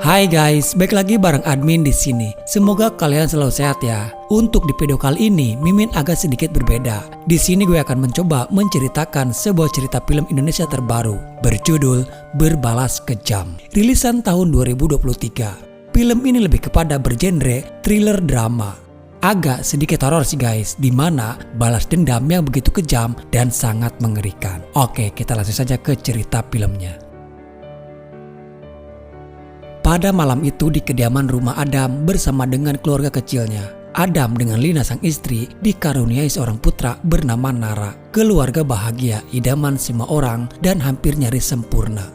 Hai guys, balik lagi bareng admin di sini. Semoga kalian selalu sehat ya. Untuk di video kali ini, Mimin agak sedikit berbeda. Di sini gue akan mencoba menceritakan sebuah cerita film Indonesia terbaru berjudul Berbalas Kejam. Rilisan tahun 2023. Film ini lebih kepada bergenre thriller drama. Agak sedikit horor sih guys, dimana balas dendam yang begitu kejam dan sangat mengerikan. Oke, kita langsung saja ke cerita filmnya. Pada malam itu di kediaman rumah Adam bersama dengan keluarga kecilnya. Adam dengan Lina sang istri dikaruniai seorang putra bernama Nara. Keluarga bahagia, idaman semua orang dan hampir nyaris sempurna.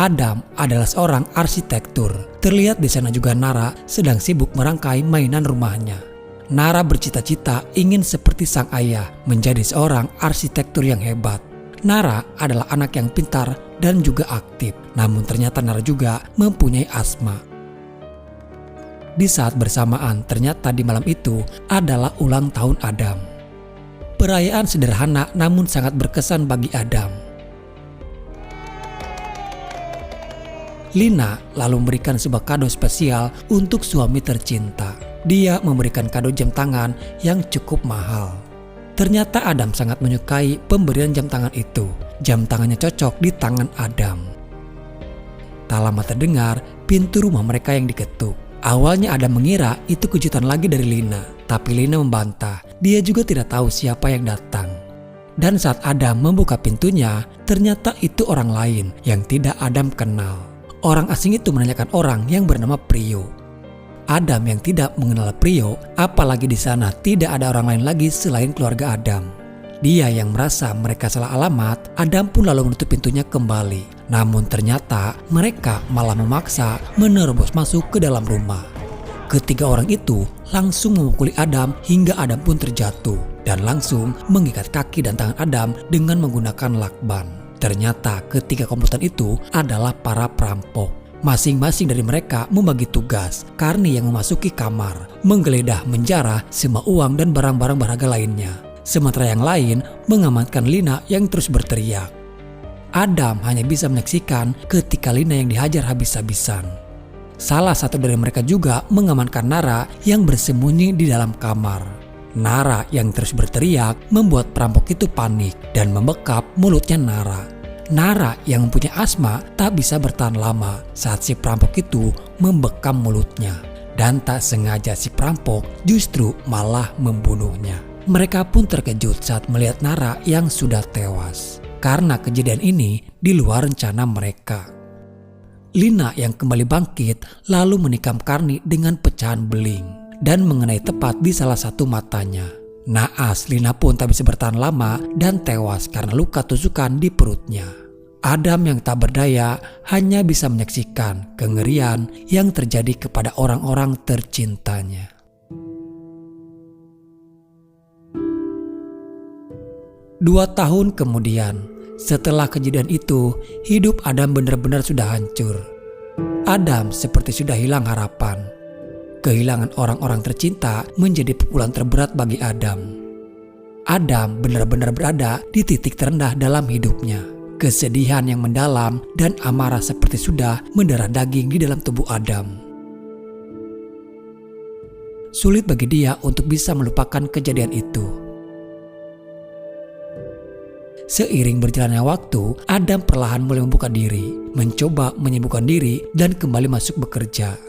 Adam adalah seorang arsitektur. Terlihat di sana juga Nara sedang sibuk merangkai mainan rumahnya. Nara bercita-cita ingin seperti sang ayah, menjadi seorang arsitektur yang hebat. Nara adalah anak yang pintar dan juga aktif, namun ternyata Nara juga mempunyai asma. Di saat bersamaan, ternyata di malam itu adalah ulang tahun Adam. Perayaan sederhana namun sangat berkesan bagi Adam. Lina lalu memberikan sebuah kado spesial untuk suami tercinta. Dia memberikan kado jam tangan yang cukup mahal. Ternyata Adam sangat menyukai pemberian jam tangan itu. Jam tangannya cocok di tangan Adam. Tak lama terdengar pintu rumah mereka yang diketuk. Awalnya Adam mengira itu kejutan lagi dari Lina. Tapi Lina membantah, dia juga tidak tahu siapa yang datang. Dan saat Adam membuka pintunya, ternyata itu orang lain yang tidak Adam kenal. Orang asing itu menanyakan orang yang bernama Prio. Adam yang tidak mengenal Prio, apalagi di sana tidak ada orang lain lagi selain keluarga Adam. Dia yang merasa mereka salah alamat, Adam pun lalu menutup pintunya kembali. Namun ternyata mereka malah memaksa menerobos masuk ke dalam rumah. Ketiga orang itu langsung memukuli Adam hingga Adam pun terjatuh dan langsung mengikat kaki dan tangan Adam dengan menggunakan lakban. Ternyata ketiga komplotan itu adalah para perampok. Masing-masing dari mereka membagi tugas. Karni yang memasuki kamar, menggeledah menjarah semua uang dan barang-barang berharga lainnya. Sementara yang lain mengamankan Lina yang terus berteriak. Adam hanya bisa menyaksikan ketika Lina yang dihajar habis-habisan. Salah satu dari mereka juga mengamankan Nara yang bersembunyi di dalam kamar. Nara yang terus berteriak membuat perampok itu panik dan membekap mulutnya Nara. Nara yang mempunyai asma tak bisa bertahan lama saat si perampok itu membekam mulutnya. Dan tak sengaja si perampok justru malah membunuhnya. Mereka pun terkejut saat melihat Nara yang sudah tewas. Karena kejadian ini di luar rencana mereka. Lina yang kembali bangkit lalu menikam Karni dengan pecahan beling. Dan mengenai tepat di salah satu matanya. Naas, Lina pun tak bisa bertahan lama dan tewas karena luka tusukan di perutnya. Adam yang tak berdaya hanya bisa menyaksikan kengerian yang terjadi kepada orang-orang tercintanya. Dua tahun kemudian, setelah kejadian itu, hidup Adam benar-benar sudah hancur. Adam seperti sudah hilang harapan. Kehilangan orang-orang tercinta menjadi pukulan terberat bagi Adam. Adam benar-benar berada di titik terendah dalam hidupnya. Kesedihan yang mendalam dan amarah seperti sudah mendarah daging di dalam tubuh Adam. Sulit bagi dia untuk bisa melupakan kejadian itu. Seiring berjalannya waktu, Adam perlahan mulai membuka diri, mencoba menyembuhkan diri dan kembali masuk bekerja.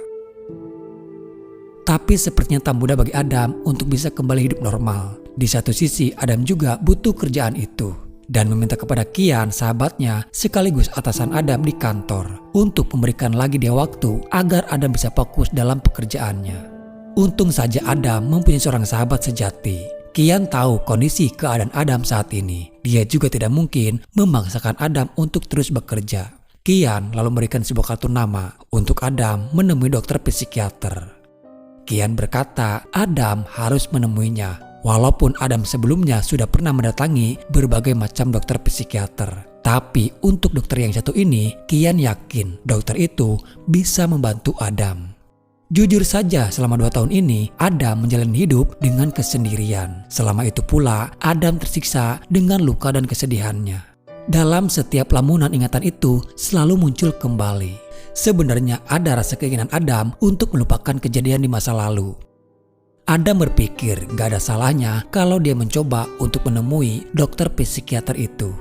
Tapi sepertinya tak mudah bagi Adam untuk bisa kembali hidup normal. Di satu sisi Adam juga butuh kerjaan itu. Dan meminta kepada Kian sahabatnya sekaligus atasan Adam di kantor. Untuk memberikan lagi dia waktu agar Adam bisa fokus dalam pekerjaannya. Untung saja Adam mempunyai seorang sahabat sejati. Kian tahu kondisi keadaan Adam saat ini. Dia juga tidak mungkin memaksakan Adam untuk terus bekerja. Kian lalu memberikan sebuah kartu nama untuk Adam menemui dokter psikiater. Kian berkata Adam harus menemuinya. Walaupun Adam sebelumnya sudah pernah mendatangi berbagai macam dokter psikiater. Tapi untuk dokter yang satu ini, Kian yakin dokter itu bisa membantu Adam. Jujur saja selama 2 tahun ini, Adam menjalani hidup dengan kesendirian. Selama itu pula, Adam tersiksa dengan luka dan kesedihannya. Dalam setiap lamunan ingatan itu selalu muncul kembali. sebenarnya ada rasa keinginan Adam untuk melupakan kejadian di masa lalu. Adam berpikir gak ada salahnya kalau dia mencoba untuk menemui dokter psikiater itu.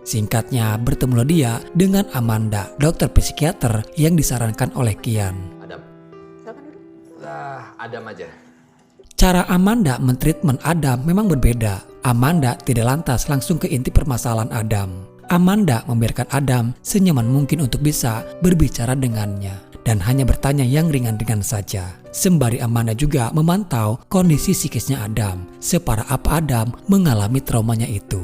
Singkatnya, bertemulah dia dengan Amanda, dokter psikiater yang disarankan oleh Kian. Adam, silakan duduk. Adam aja. Cara Amanda mentreatment Adam memang berbeda. Amanda tidak lantas langsung ke inti permasalahan Adam. Amanda membiarkan Adam senyaman mungkin untuk bisa berbicara dengannya dan hanya bertanya yang ringan-ringan saja. Sembari Amanda juga memantau kondisi psikisnya Adam, separah apa Adam mengalami traumanya itu.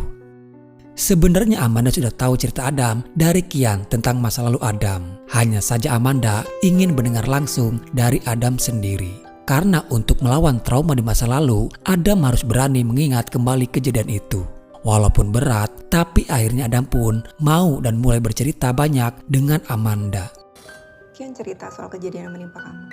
Sebenarnya Amanda sudah tahu cerita Adam dari Kian tentang masa lalu Adam. Hanya saja Amanda ingin mendengar langsung dari Adam sendiri. Karena untuk melawan trauma di masa lalu, Adam harus berani mengingat kembali kejadian itu. Walaupun berat, tapi akhirnya Adam pun mau dan mulai bercerita banyak dengan Amanda. Kian cerita soal kejadian yang menimpa kamu.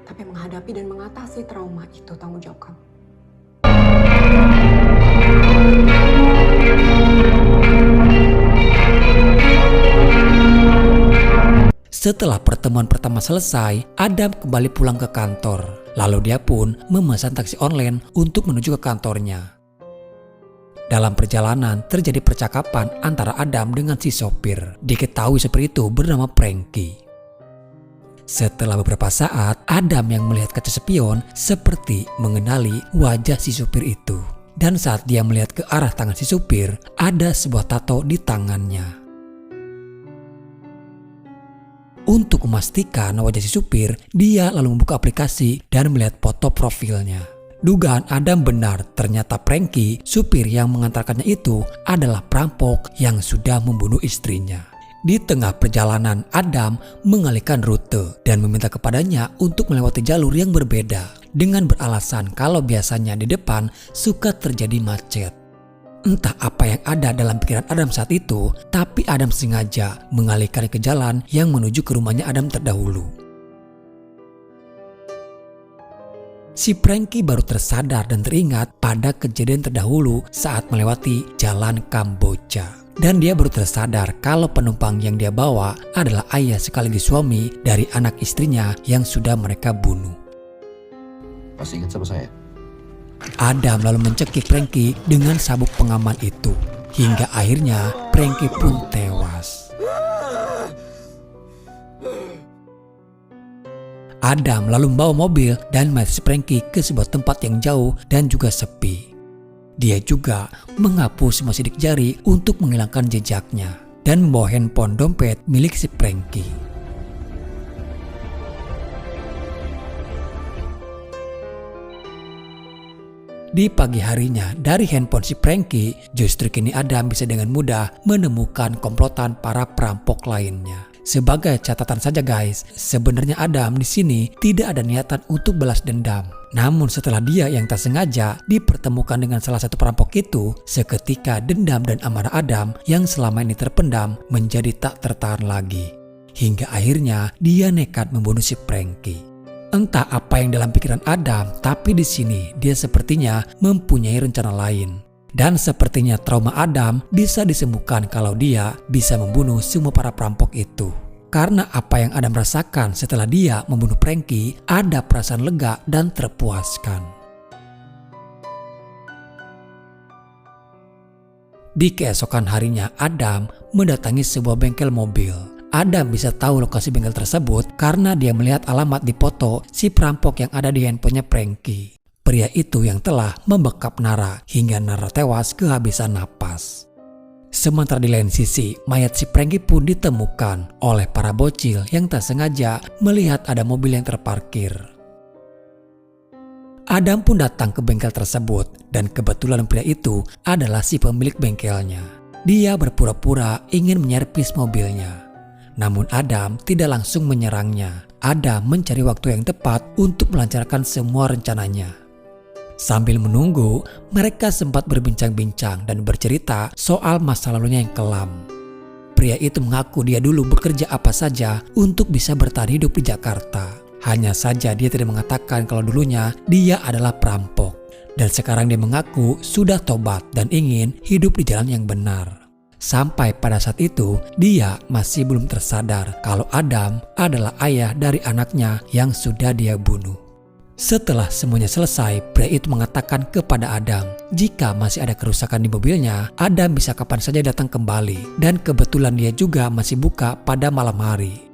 Tapi menghadapi dan mengatasi trauma itu tanggung jawab kamu. Setelah pertemuan pertama selesai, Adam kembali pulang ke kantor. Lalu dia pun memesan taksi online untuk menuju ke kantornya. Dalam perjalanan terjadi percakapan antara Adam dengan si sopir. Diketahui sopir itu bernama Frankie. Setelah beberapa saat, Adam yang melihat kaca spion seperti mengenali wajah si supir itu. Dan saat dia melihat ke arah tangan si supir, ada sebuah tato di tangannya. Untuk memastikan wajah si supir, dia lalu membuka aplikasi dan melihat foto profilnya. Dugaan Adam benar, ternyata Frankie, supir yang mengantarkannya itu adalah perampok yang sudah membunuh istrinya. Di tengah perjalanan, Adam mengalihkan rute dan meminta kepadanya untuk melewati jalur yang berbeda dengan beralasan kalau biasanya di depan suka terjadi macet. Entah apa yang ada dalam pikiran Adam saat itu, tapi Adam sengaja mengalihkan ke jalan yang menuju ke rumahnya Adam terdahulu. Si Frankie baru tersadar dan teringat pada kejadian terdahulu saat melewati jalan Kamboja. Dan dia baru tersadar kalau penumpang yang dia bawa adalah ayah sekaligus suami dari anak istrinya yang sudah mereka bunuh. Masih ingat sama saya? Adam lalu mencekik Frankie dengan sabuk pengaman itu. Hingga akhirnya Frankie pun tewas. Adam lalu membawa mobil dan si Frankie ke sebuah tempat yang jauh dan juga sepi. Dia juga menghapus semua sidik jari untuk menghilangkan jejaknya dan membawa handphone dompet milik si Frankie. Di pagi harinya, dari handphone si Frankie, justru kini Adam bisa dengan mudah menemukan komplotan para perampok lainnya. Sebagai catatan saja guys, sebenarnya Adam di sini tidak ada niatan untuk balas dendam. Namun setelah dia yang tak sengaja dipertemukan dengan salah satu perampok itu, seketika dendam dan amarah Adam yang selama ini terpendam menjadi tak tertahan lagi. Hingga akhirnya dia nekat membunuh si Frankie. Entah apa yang dalam pikiran Adam, tapi di sini dia sepertinya mempunyai rencana lain. Dan sepertinya trauma Adam bisa disembuhkan kalau dia bisa membunuh semua para perampok itu. Karena apa yang Adam rasakan setelah dia membunuh Frankie, ada perasaan lega dan terpuaskan. Di keesokan harinya, Adam mendatangi sebuah bengkel mobil. Adam bisa tahu lokasi bengkel tersebut karena dia melihat alamat di foto si perampok yang ada di handphonenya Frankie. Pria itu yang telah membekap Nara hingga Nara tewas kehabisan napas. Sementara di lain sisi, mayat si Frankie pun ditemukan oleh para bocil yang tak sengaja melihat ada mobil yang terparkir. Adam pun datang ke bengkel tersebut dan kebetulan pria itu adalah si pemilik bengkelnya. Dia berpura-pura ingin menyervis mobilnya. Namun Adam tidak langsung menyerangnya. Adam mencari waktu yang tepat untuk melancarkan semua rencananya. Sambil menunggu, mereka sempat berbincang-bincang dan bercerita soal masa lalunya yang kelam. Pria itu mengaku dia dulu bekerja apa saja untuk bisa bertahan hidup di Jakarta. Hanya saja dia tidak mengatakan kalau dulunya dia adalah perampok. Dan sekarang dia mengaku sudah tobat dan ingin hidup di jalan yang benar. Sampai pada saat itu, dia masih belum tersadar kalau Adam adalah ayah dari anaknya yang sudah dia bunuh. Setelah semuanya selesai, pria itu mengatakan kepada Adam, jika masih ada kerusakan di mobilnya, Adam bisa kapan saja datang kembali. Dan kebetulan dia juga masih buka pada malam hari.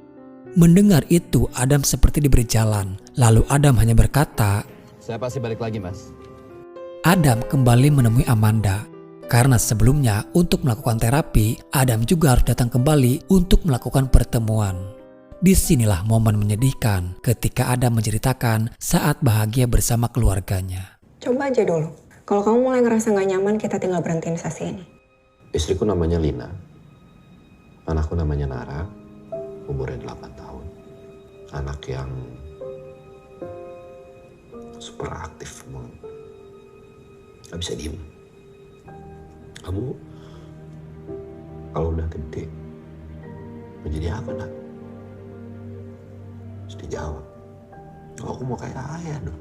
Mendengar itu, Adam seperti diberi jalan. Lalu Adam hanya berkata, Saya pasti balik lagi, Mas. Adam kembali menemui Amanda. Karena sebelumnya untuk melakukan terapi, Adam juga harus datang kembali untuk melakukan pertemuan. Disinilah momen menyedihkan ketika Adam menceritakan saat bahagia bersama keluarganya. Coba aja dulu. Kalau kamu mulai ngerasa gak nyaman, kita tinggal berhentiin sesi ini. Istriku namanya Lina. Anakku namanya Nara. Umurnya 8 tahun. Anak yang super aktif. Gak bisa diem. Kamu kalau udah gede menjadi apa, Nak? Terus dijawab, aku mau kayak ayah dong.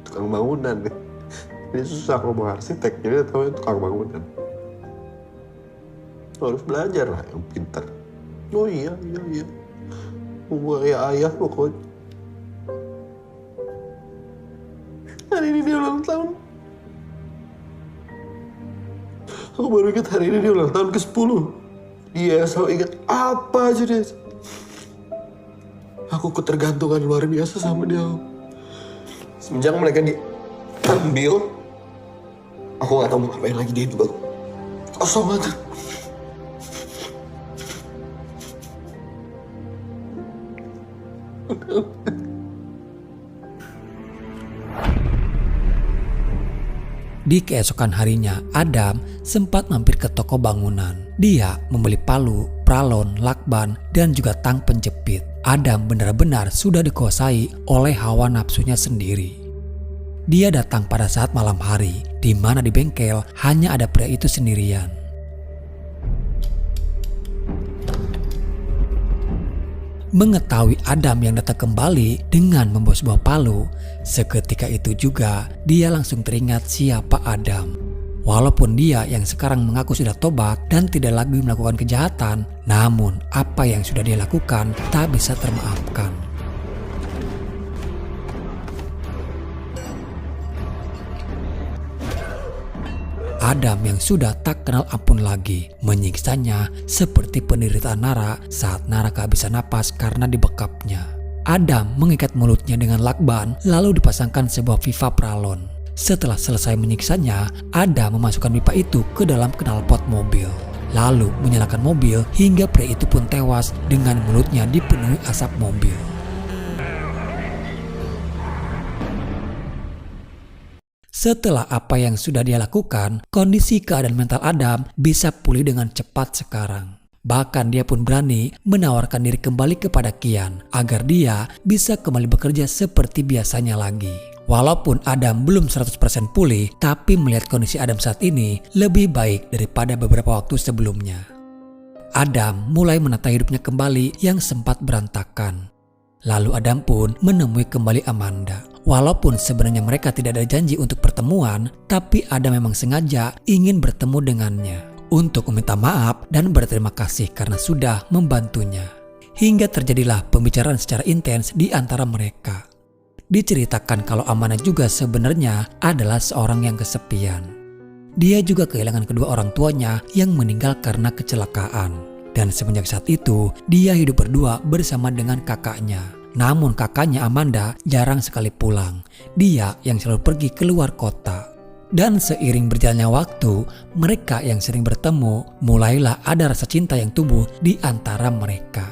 Tukang bangunan. Ini susah kalau mau arsitek, jadi tahu tukang bangunan. Harus belajar lah yang pintar. Oh iya. Mau kayak ayah pokoknya. Hari ini dia ulang tahun. Aku baru ingat hari ini dia ulang tahun ke-10. Dia selalu ingat apa aja dia. Aku ketergantungan luar biasa sama dia. Semenjak mereka diambil, aku gak tahu mau ngapain lagi dia hidup aku. Kosong banget. Di keesokan harinya, Adam sempat mampir ke toko bangunan. Dia membeli palu, pralon, lakban, dan juga tang penjepit. Adam benar-benar sudah dikuasai oleh hawa nafsunya sendiri. Dia datang pada saat malam hari, di mana di bengkel hanya ada pria itu sendirian. Mengetahui Adam yang datang kembali dengan membawa sebuah palu, seketika itu juga dia langsung teringat siapa Adam. Walaupun dia yang sekarang mengaku sudah tobat dan tidak lagi melakukan kejahatan, namun apa yang sudah dia lakukan tak bisa termaafkan. Adam yang sudah tak kenal ampun lagi menyiksanya seperti penderitaan Nara saat Nara kehabisan napas karena dibekapnya. Adam mengikat mulutnya dengan lakban lalu dipasangkan sebuah pipa pralon. Setelah selesai menyiksanya, Adam memasukkan pipa itu ke dalam knalpot mobil. Lalu menyalakan mobil hingga pria itu pun tewas dengan mulutnya dipenuhi asap mobil. Setelah apa yang sudah dia lakukan, kondisi keadaan mental Adam bisa pulih dengan cepat sekarang. Bahkan dia pun berani menawarkan diri kembali kepada Kian agar dia bisa kembali bekerja seperti biasanya lagi. Walaupun Adam belum 100% pulih, tapi melihat kondisi Adam saat ini lebih baik daripada beberapa waktu sebelumnya. Adam mulai menata hidupnya kembali yang sempat berantakan. Lalu Adam pun menemui kembali Amanda. Walaupun sebenarnya mereka tidak ada janji untuk pertemuan, tapi Adam memang sengaja ingin bertemu dengannya untuk meminta maaf dan berterima kasih karena sudah membantunya. Hingga terjadilah pembicaraan secara intens di antara mereka. Diceritakan kalau Amanda juga sebenarnya adalah seorang yang kesepian. Dia juga kehilangan kedua orang tuanya yang meninggal karena kecelakaan. Dan semenjak saat itu, dia hidup berdua bersama dengan kakaknya. Namun kakaknya Amanda jarang sekali pulang. Dia yang selalu pergi keluar kota. Dan seiring berjalannya waktu, mereka yang sering bertemu, mulailah ada rasa cinta yang tumbuh di antara mereka.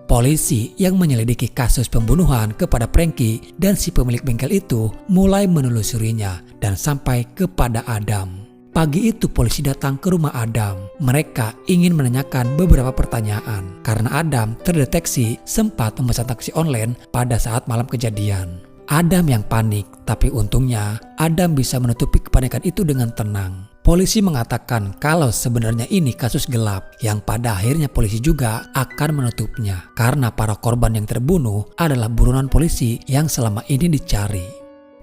Polisi yang menyelidiki kasus pembunuhan kepada Frankie dan si pemilik bengkel itu mulai menelusurinya dan sampai kepada Adam. Pagi itu polisi datang ke rumah Adam. Mereka ingin menanyakan beberapa pertanyaan karena Adam terdeteksi sempat memesan taksi online pada saat malam kejadian. Adam yang panik, tapi untungnya Adam bisa menutupi kepanikan itu dengan tenang. Polisi mengatakan kalau sebenarnya ini kasus gelap yang pada akhirnya polisi juga akan menutupnya karena para korban yang terbunuh adalah buronan polisi yang selama ini dicari.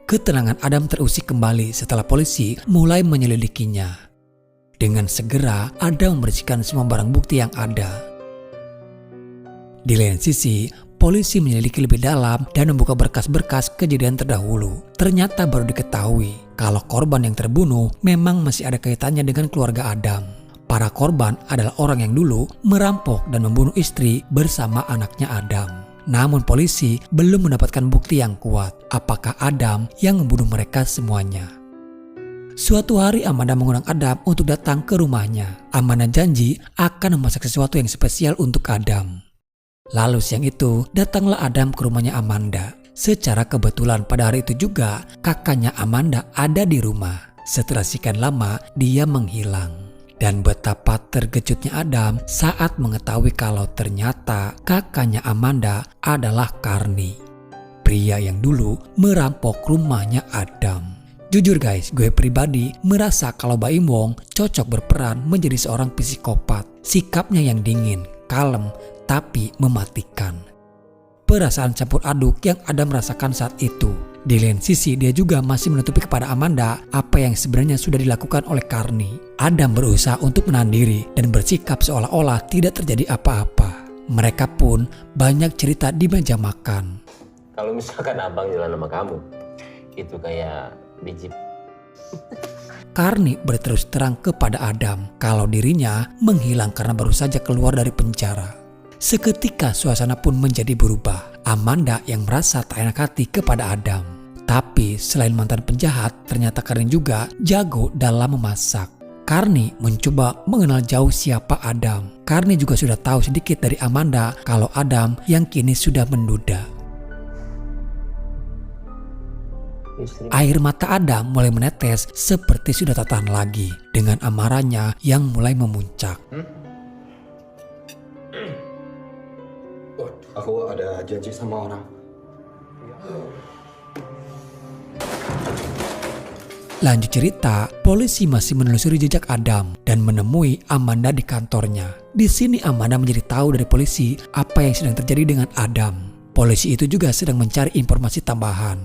Ketenangan Adam terusik kembali setelah polisi mulai menyelidikinya. Dengan segera Adam membersihkan semua barang bukti yang ada. Di lain sisi, polisi menyelidiki lebih dalam dan membuka berkas-berkas kejadian terdahulu. Ternyata baru diketahui kalau korban yang terbunuh memang masih ada kaitannya dengan keluarga Adam. Para korban adalah orang yang dulu merampok dan membunuh istri bersama anaknya Adam. Namun polisi belum mendapatkan bukti yang kuat apakah Adam yang membunuh mereka semuanya. Suatu hari Amanda mengundang Adam untuk datang ke rumahnya. Amanda janji akan memasak sesuatu yang spesial untuk Adam. Lalu siang itu datanglah Adam ke rumahnya Amanda. Secara kebetulan pada hari itu juga kakaknya Amanda ada di rumah. Setelah sekian lama dia menghilang. Dan betapa terkejutnya Adam saat mengetahui kalau ternyata kakaknya Amanda adalah Carney, pria yang dulu merampok rumahnya Adam. Jujur guys, gue pribadi merasa kalau Baim Wong cocok berperan menjadi seorang psikopat. Sikapnya yang dingin, kalem, tapi mematikan. Perasaan campur aduk yang Adam merasakan saat itu. Di lain sisi dia juga masih menutupi kepada Amanda apa yang sebenarnya sudah dilakukan oleh Carney. Adam berusaha untuk menahan diri dan bersikap seolah-olah tidak terjadi apa-apa. Mereka pun banyak cerita di meja makan. Kalau misalkan abang jalan sama kamu, itu kayak biji. Carney berterus terang kepada Adam kalau dirinya menghilang karena baru saja keluar dari penjara. Seketika suasana pun menjadi berubah. Amanda yang merasa tak enak hati kepada Adam. Tapi selain mantan penjahat, ternyata Carney juga jago dalam memasak. Carney mencoba mengenal jauh siapa Adam. Carney juga sudah tahu sedikit dari Amanda kalau Adam yang kini sudah menduda. Air mata Adam mulai menetes seperti sudah tak tahan lagi dengan amarahnya yang mulai memuncak. Aku ada janji sama orang. Lanjut cerita, polisi masih menelusuri jejak Adam dan menemui Amanda di kantornya. Di sini Amanda menjadi tahu dari polisi apa yang sedang terjadi dengan Adam. Polisi itu juga sedang mencari informasi tambahan.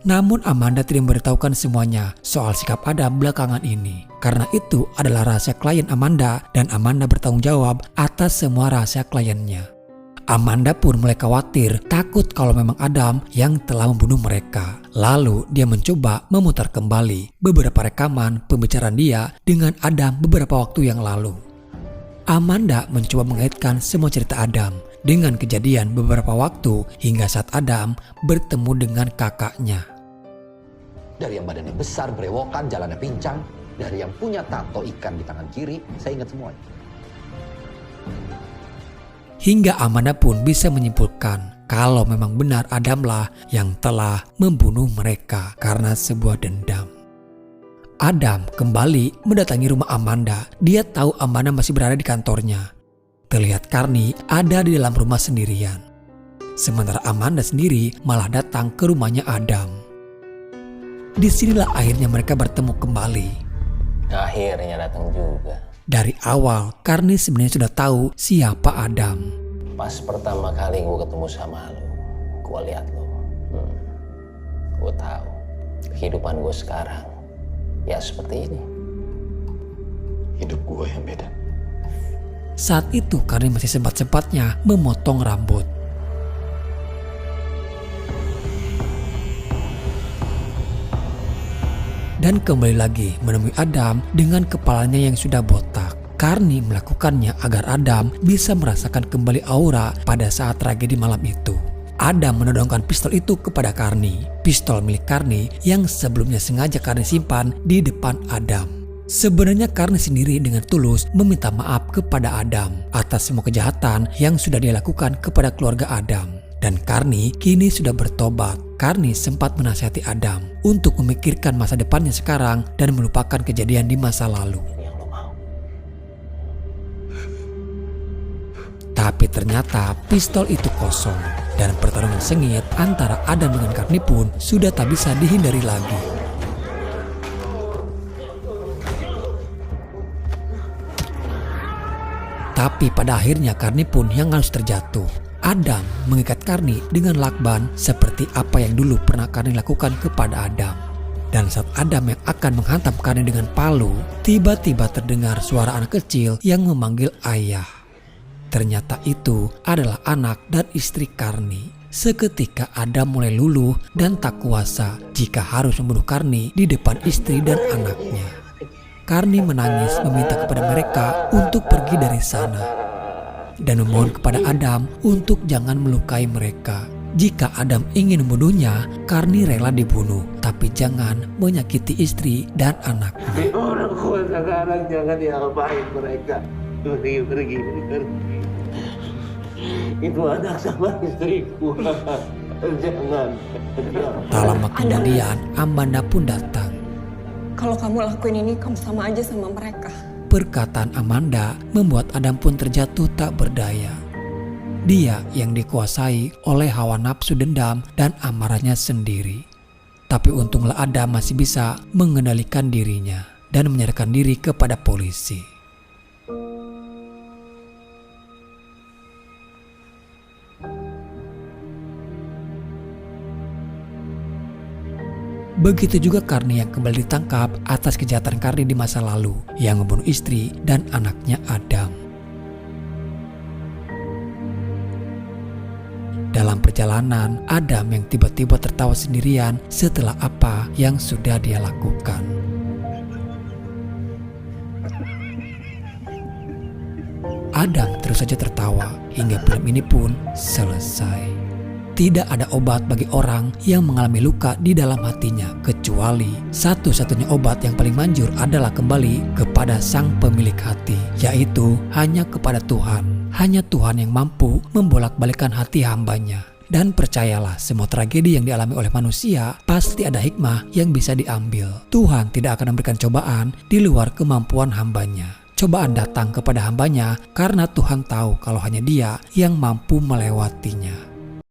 Namun Amanda tidak memberitahukan semuanya soal sikap Adam belakangan ini. Karena itu adalah rahasia klien Amanda dan Amanda bertanggung jawab atas semua rahasia kliennya. Amanda pun mulai khawatir, takut kalau memang Adam yang telah membunuh mereka. Lalu dia mencoba memutar kembali beberapa rekaman pembicaraan dia dengan Adam beberapa waktu yang lalu. Amanda mencoba mengaitkan semua cerita Adam dengan kejadian beberapa waktu hingga saat Adam bertemu dengan kakaknya. Dari yang badannya besar, berewokan, jalannya pincang. Dari yang punya tato ikan di tangan kiri, saya ingat semuanya. Hingga Amanda pun bisa menyimpulkan kalau memang benar Adamlah yang telah membunuh mereka karena sebuah dendam. Adam kembali mendatangi rumah Amanda. Dia tahu Amanda masih berada di kantornya. Terlihat Carney ada di dalam rumah sendirian. Sementara Amanda sendiri malah datang ke rumahnya Adam. Disinilah akhirnya mereka bertemu kembali. Akhirnya datang juga. Dari awal, Carney sebenarnya sudah tahu siapa Adam. Pas pertama kali gue ketemu sama lo, gue lihat lo. Gue tahu kehidupan gue sekarang ya seperti ini. Hidup gue yang beda. Saat itu Carney masih sempat-sempatnya memotong rambut. Dan kembali lagi menemui Adam dengan kepalanya yang sudah botak. Carney melakukannya agar Adam bisa merasakan kembali aura pada saat tragedi malam itu. Adam menodongkan pistol itu kepada Carney. Pistol milik Carney yang sebelumnya sengaja Carney simpan di depan Adam. Sebenarnya Carney sendiri dengan tulus meminta maaf kepada Adam atas semua kejahatan yang sudah dia lakukan kepada keluarga Adam. Dan Carney kini sudah bertobat. Carney sempat menasihati Adam untuk memikirkan masa depannya sekarang dan melupakan kejadian di masa lalu. Ini yang lo mau. Tapi Tapi ternyata pistol itu kosong dan pertarungan sengit antara Adam dengan Karni pun sudah tak bisa dihindari lagi. Tapi pada akhirnya Karni pun yang harus terjatuh. Adam mengikat Karni dengan lakban seperti apa yang dulu pernah Karni lakukan kepada Adam. Dan saat Adam yang akan menghantam Karni dengan palu, tiba-tiba terdengar suara anak kecil yang memanggil ayah. Ternyata itu adalah anak dan istri Karni. Seketika Adam mulai luluh dan tak kuasa jika harus membunuh Karni di depan istri dan anaknya. Karni menangis meminta kepada mereka untuk pergi dari sana dan memohon kepada Adam untuk jangan melukai mereka. Jika Adam ingin membunuhnya, Karni rela dibunuh, tapi jangan menyakiti istri dan anaknya. Orang kuat sekarang jangan diapain mereka. Pergi. Itu anak sama istriku. Jangan. Tak lama kemudian Amanda pun datang. Kalau kamu lakuin ini, kamu sama aja sama mereka. Perkataan Amanda membuat Adam pun terjatuh tak berdaya. Dia yang dikuasai oleh hawa nafsu dendam dan amarahnya sendiri. Tapi untunglah Adam masih bisa mengendalikan dirinya dan menyerahkan diri kepada polisi. Begitu juga Karni yang kembali ditangkap atas kejahatan Karni di masa lalu yang membunuh istri dan anaknya Adam. Dalam perjalanan, Adam yang tiba-tiba tertawa sendirian setelah apa yang sudah dia lakukan. Adam terus saja tertawa hingga film ini pun selesai. Tidak ada obat bagi orang yang mengalami luka di dalam hatinya, kecuali satu-satunya obat yang paling manjur adalah kembali kepada sang pemilik hati, yaitu hanya kepada Tuhan. Hanya Tuhan yang mampu membolak-balikan hati hambanya. Dan percayalah, semua tragedi yang dialami oleh manusia pasti ada hikmah yang bisa diambil. Tuhan tidak akan memberikan cobaan di luar kemampuan hambanya. Cobaan datang kepada hambanya karena Tuhan tahu kalau hanya Dia yang mampu melewatinya.